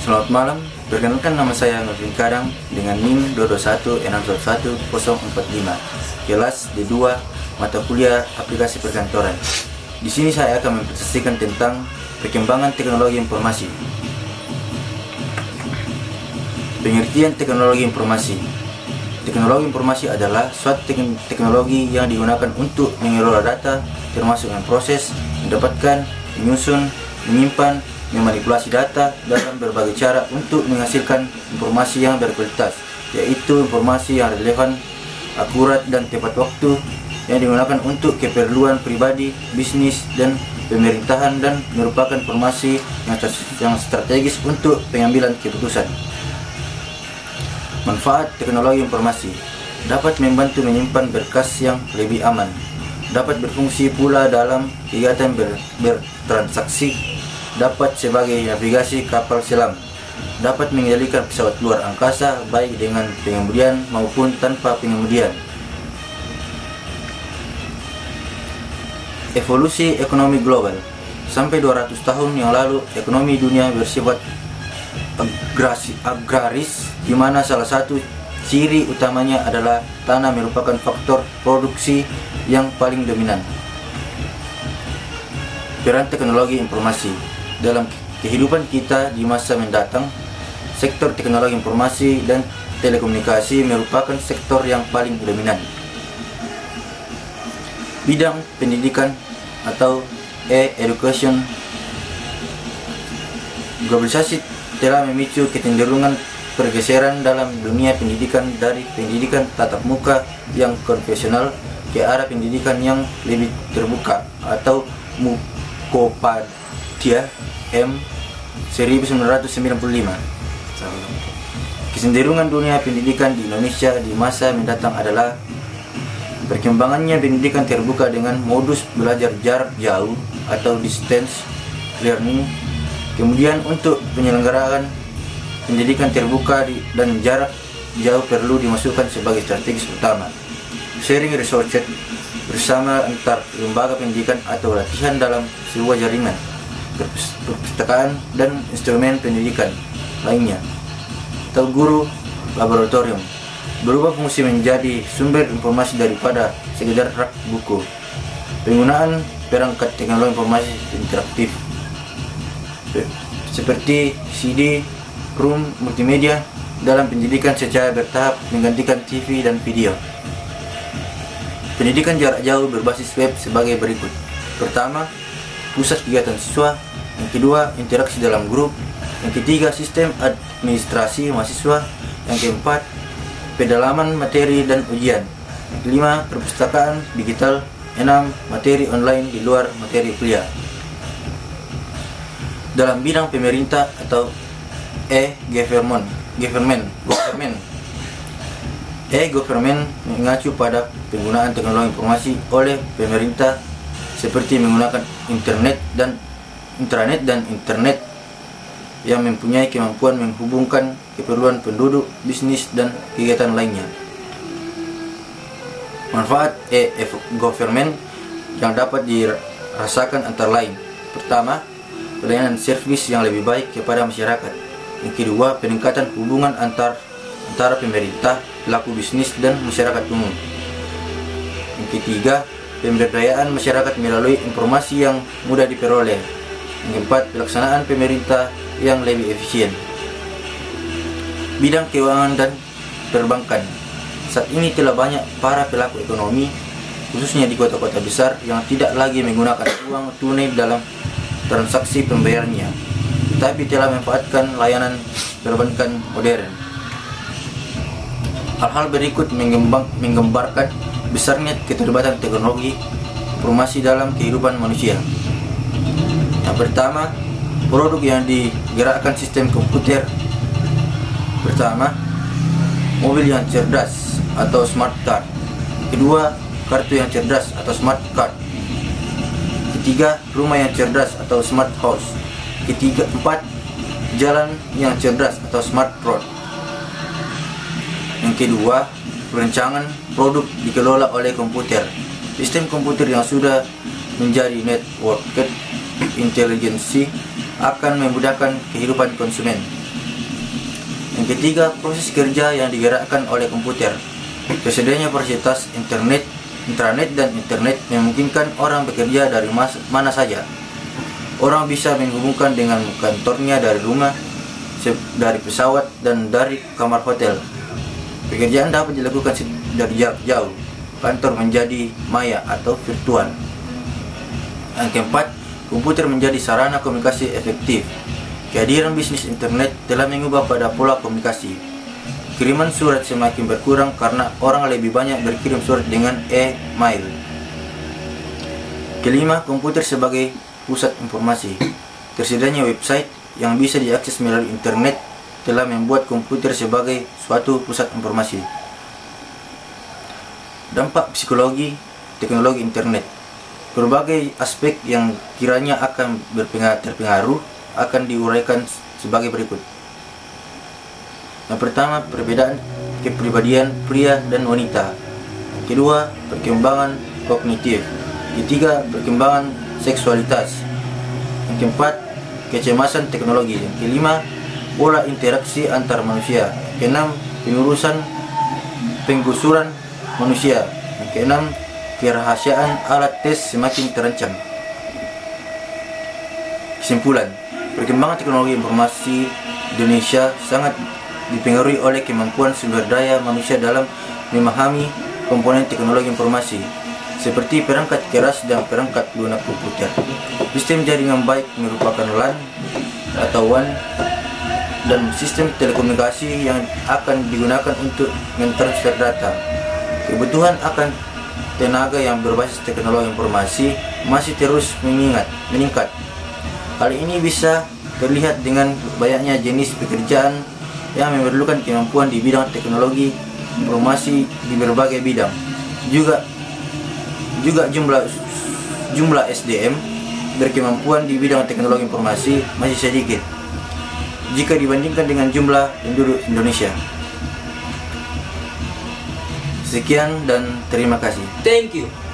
Selamat malam, perkenalkan nama saya Nurdin Kadang dengan NIM 221611045, kelas D2, mata kuliah aplikasi perkantoran. Di sini saya akan mempresentasikan tentang perkembangan teknologi informasi. Pengertian teknologi informasi. Teknologi informasi adalah suatu teknologi yang digunakan untuk mengelola data, termasuk memproses, mendapatkan, menyusun, menyimpan, memanipulasi data dalam berbagai cara untuk menghasilkan informasi yang berkualitas, yaitu informasi yang relevan, akurat, dan tepat waktu, yang digunakan untuk keperluan pribadi, bisnis, dan pemerintahan, dan merupakan informasi yang strategis untuk pengambilan keputusan. Manfaat teknologi informasi: dapat membantu menyimpan berkas yang lebih aman, dapat berfungsi pula dalam kegiatan bertransaksi, dapat sebagai navigasi kapal selam, dapat mengendalikan pesawat luar angkasa baik dengan pengemudian maupun tanpa pengemudian. Evolusi ekonomi global. Sampai 200 tahun yang lalu, ekonomi dunia bersifat agraris, di mana salah satu ciri utamanya adalah tanah merupakan faktor produksi yang paling dominan. Peran teknologi informasi dalam kehidupan kita di masa mendatang, sektor teknologi informasi dan telekomunikasi merupakan sektor yang paling dominan. Bidang pendidikan atau e-education. Globalisasi telah memicu kecenderungan pergeseran dalam dunia pendidikan dari pendidikan tatap muka yang konvensional ke arah pendidikan yang lebih terbuka atau Mukopadia M 1995. Kecenderungan dunia pendidikan di Indonesia di masa mendatang adalah perkembangannya pendidikan terbuka dengan modus belajar jarak jauh atau distance learning. Kemudian untuk penyelenggaraan pendidikan terbuka dan jarak jauh perlu dimasukkan sebagai strategis utama. Sharing resource bersama antar lembaga pendidikan atau latihan dalam sebuah jaringan, perpustakaan, dan instrumen pendidikan lainnya, atau guru laboratorium berubah fungsi menjadi sumber informasi daripada sekedar rak buku. Penggunaan perangkat teknologi informasi interaktif seperti CD, ROM, multimedia dalam pendidikan secara bertahap menggantikan TV dan video. Pendidikan jarak jauh berbasis web sebagai berikut. Pertama, pusat kegiatan siswa. Yang kedua, interaksi dalam grup. Yang ketiga, sistem administrasi mahasiswa. Yang keempat, pendalaman materi dan ujian. Yang kelima, perpustakaan digital. 6, materi online di luar materi kuliah. Dalam bidang pemerintah atau e-government. E-government mengacu pada penggunaan teknologi informasi oleh pemerintah seperti menggunakan intranet dan internet yang mempunyai kemampuan menghubungkan keperluan penduduk, bisnis, dan kegiatan lainnya. Manfaat e-government yang dapat dirasakan antara lain: pertama, pelayanan servis yang lebih baik kepada masyarakat. Yang kedua, peningkatan hubungan antara pemerintah, pelaku bisnis, dan masyarakat umum. Yang ketiga, pemberdayaan masyarakat melalui informasi yang mudah diperoleh. Yang keempat, pelaksanaan pemerintah yang lebih efisien. Bidang keuangan dan perbankan. Saat ini telah banyak para pelaku ekonomi, khususnya di kota-kota besar, yang tidak lagi menggunakan uang tunai dalam transaksi pembayarannya, tetapi telah memanfaatkan layanan perbankan modern. Hal-hal berikut menggambarkan besarnya keterlibatan teknologi informasi dalam kehidupan manusia. Yang pertama, produk yang digerakkan sistem komputer. Pertama, mobil yang cerdas atau smart car. Kedua, kartu yang cerdas atau smart card. Ketiga, rumah yang cerdas atau smart house. Empat, jalan yang cerdas atau smart road. Yang kedua, perancangan produk dikelola oleh komputer. Sistem komputer yang sudah menjadi networked intelligence akan memudahkan kehidupan konsumen. Yang ketiga, proses kerja yang digerakkan oleh komputer. Tersedianya fasilitas intranet dan internet memungkinkan orang bekerja dari mana saja. Orang bisa menghubungkan dengan kantornya dari rumah, dari pesawat, dan dari kamar hotel. Pekerjaan dapat dilakukan dari jarak jauh. Kantor menjadi maya atau virtual. Yang keempat, komputer menjadi sarana komunikasi efektif. Kehadiran bisnis internet telah mengubah pada pola komunikasi. Kiriman surat semakin berkurang karena orang lebih banyak berkirim surat dengan e-mail. Kelima, komputer sebagai pusat informasi. Tersedianya website yang bisa diakses melalui internet telah membuat komputer sebagai suatu pusat informasi. Dampak psikologi teknologi internet. Berbagai aspek yang kiranya akan terpengaruh akan diuraikan sebagai berikut. Yang pertama, perbedaan kepribadian pria dan wanita. Kedua, perkembangan kognitif. Ketiga, perkembangan seksualitas. Yang keempat, kecemasan teknologi. Yang kelima, pola interaksi antar manusia. Keenam, penggusuran manusia. Yang keenam, kerahasiaan alat tes semakin terancam. Kesimpulan, perkembangan teknologi informasi Indonesia sangat dipengaruhi oleh kemampuan sumber daya manusia dalam memahami komponen teknologi informasi seperti perangkat keras dan perangkat lunak komputer. Sistem jaringan baik merupakan LAN atau WAN dan sistem telekomunikasi yang akan digunakan untuk mentransfer data. Kebutuhan akan tenaga yang berbasis teknologi informasi masih terus meningkat. Hal ini bisa terlihat dengan banyaknya jenis pekerjaan yang memerlukan kemampuan di bidang teknologi informasi di berbagai bidang. Juga jumlah SDM berkemampuan di bidang teknologi informasi masih sedikit jika dibandingkan dengan jumlah penduduk Indonesia. Sekian dan terima kasih. Thank you.